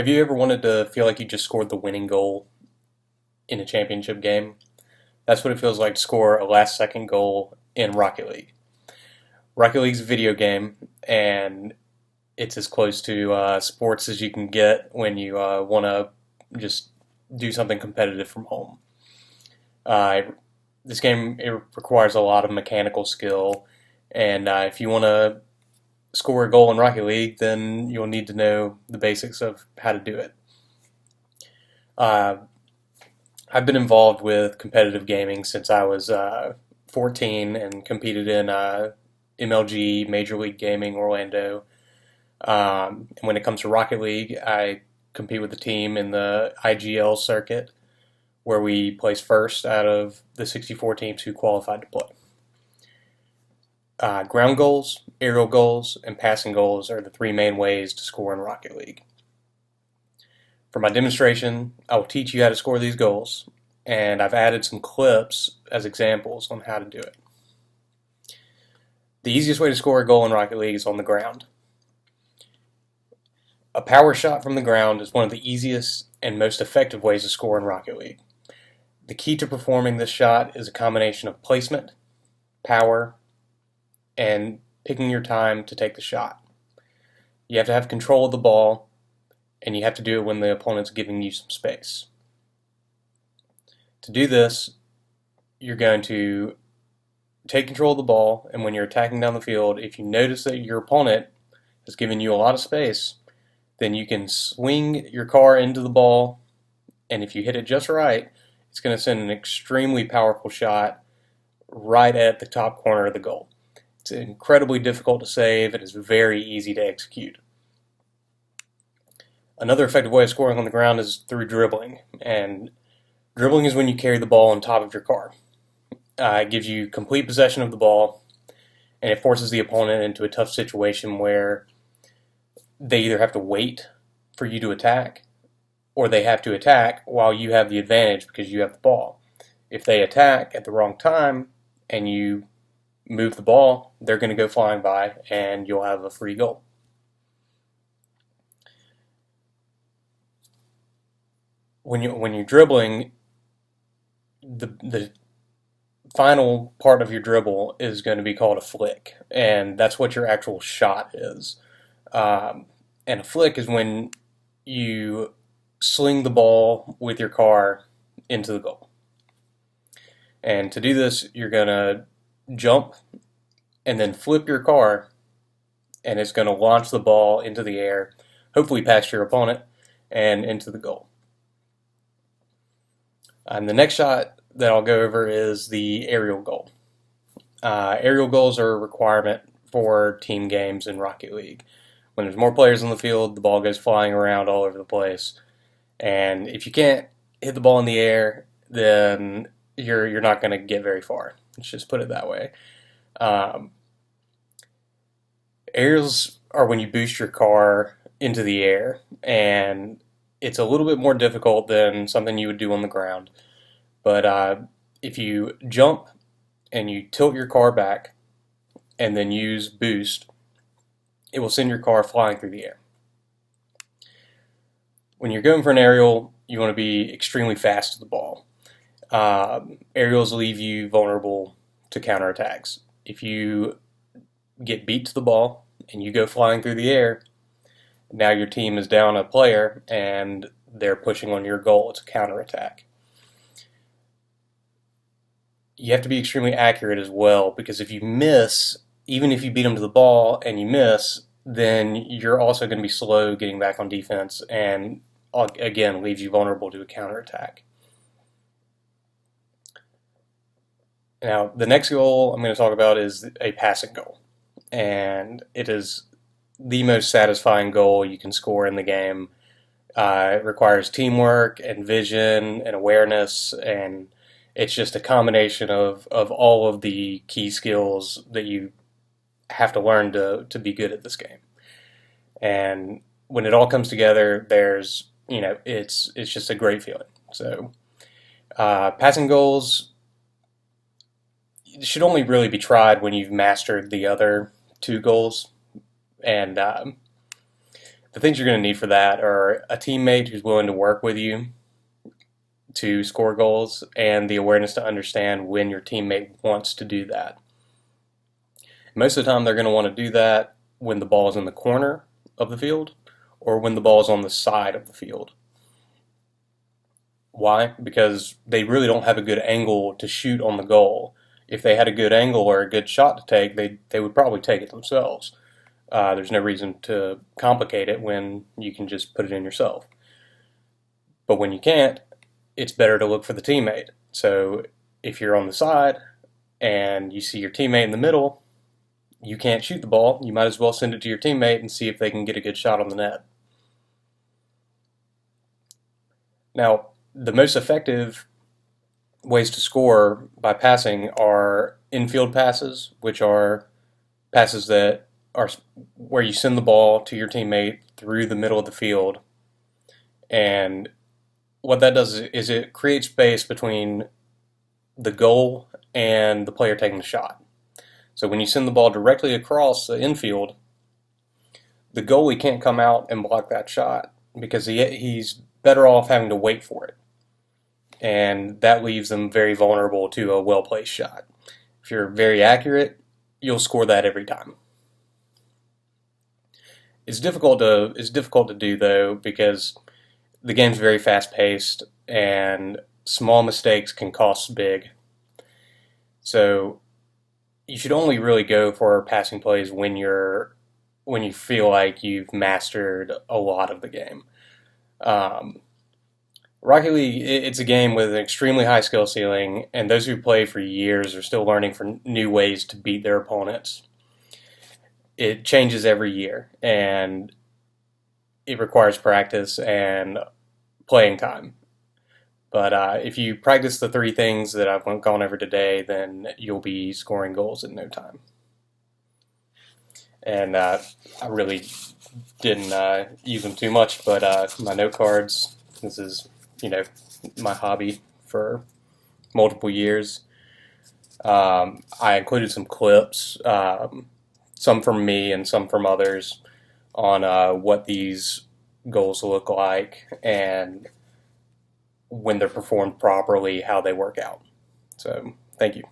Have you ever wanted to feel like you just scored the winning goal in a championship game? That's what it feels like to score a last second goal in Rocket League. Rocket League's a video game, and it's as close to sports as you can get when you want to just do something competitive from home. Uh, this game it requires a lot of mechanical skill, and if you want to score a goal in Rocket League, then you'll need to know the basics of how to do it. Uh, I've been involved with competitive gaming since I was 14 and competed in MLG, Major League Gaming Orlando. And when it comes to Rocket League, I compete with the team in the IGL circuit, where we place first out of the 64 teams who qualified to play. Ground goals, aerial goals, and passing goals are the three main ways to score in Rocket League. For my demonstration, I will teach you how to score these goals, and I've added some clips as examples on how to do it. The easiest way to score a goal in Rocket League is on the ground. A power shot from the ground is one of the easiest and most effective ways to score in Rocket League. The key to performing this shot is a combination of placement, power, and picking your time to take the shot. You have to have control of the ball, and you have to do it when the opponent's giving you some space. To do this, you're going to take control of the ball, and when you're attacking down the field, if you notice that your opponent has given you a lot of space, then you can swing your car into the ball, and if you hit it just right, it's going to send an extremely powerful shot right at the top corner of the goal. It's incredibly difficult to save, and it's very easy to execute. Another effective way of scoring on the ground is through dribbling, and dribbling is when you carry the ball on top of your car. It gives you complete possession of the ball, and it forces the opponent into a tough situation where they either have to wait for you to attack, or they have to attack while you have the advantage because you have the ball. If they attack at the wrong time and you move the ball, they're going to go flying by, and you'll have a free goal. When you're dribbling, the final part of your dribble is going to be called a flick, and that's what your actual shot is. And a flick is when you sling the ball with your car into the goal. And to do this, you're going to jump and then flip your car, and it's going to launch the ball into the air, hopefully past your opponent, and into the goal. And the next shot that I'll go over is the aerial goal. Aerial goals are a requirement for team games in Rocket League. When there's more players on the field, the ball goes flying around all over the place. And if you can't hit the ball in the air, then you're not going to get very far. Let's just put it that way. Aerials are when you boost your car into the air, and it's a little bit more difficult than something you would do on the ground. But if you jump and you tilt your car back and then use boost, it will send your car flying through the air. When you're going for an aerial, you want to be extremely fast to the ball. Aerials leave you vulnerable to counterattacks. If you get beat to the ball and you go flying through the air, now your team is down a player and they're pushing on your goal. It's a counterattack. You have to be extremely accurate as well, because if you miss, even if you beat them to the ball and you miss, then you're also going to be slow getting back on defense, and again leaves you vulnerable to a counterattack. Now, the next goal I'm going to talk about is a passing goal, and it is the most satisfying goal you can score in the game. It requires teamwork and vision and awareness, and it's just a combination of all of the key skills that you have to learn to be good at this game. And when it all comes together, it's just a great feeling. So passing goals should only really be tried when you've mastered the other two goals. And The things you're going to need for that are a teammate who's willing to work with you to score goals, and the awareness to understand when your teammate wants to do that. Most of the time, they're going to want to do that when the ball is in the corner of the field or when the ball is on the side of the field. Why? Because they really don't have a good angle to shoot on the goal. If they had a good angle or a good shot to take, they would probably take it themselves. There's no reason to complicate it when you can just put it in yourself. But when you can't, it's better to look for the teammate. So if you're on the side and you see your teammate in the middle, you can't shoot the ball, you might as well send it to your teammate and see if they can get a good shot on the net. Now, the most effective ways to score by passing are infield passes, which are passes that are where you send the ball to your teammate through the middle of the field. And what that does is it creates space between the goal and the player taking the shot. So when you send the ball directly across the infield, the goalie can't come out and block that shot because he's better off having to wait for it. And that leaves them very vulnerable to a well-placed shot. If you're very accurate, you'll score that every time. It's difficult to do though because the game's very fast-paced and small mistakes can cost big. So you should only really go for passing plays when you feel like you've mastered a lot of the game. Rocket League, it's a game with an extremely high skill ceiling, and those who play for years are still learning for new ways to beat their opponents. It changes every year, and it requires practice and playing time. But if you practice the three things that I've gone over today, then you'll be scoring goals in no time. And I really didn't use them too much, but my note cards, this is, my hobby for multiple years. I included some clips, some from me and some from others, on what these goals look like and when they're performed properly, how they work out. So, thank you.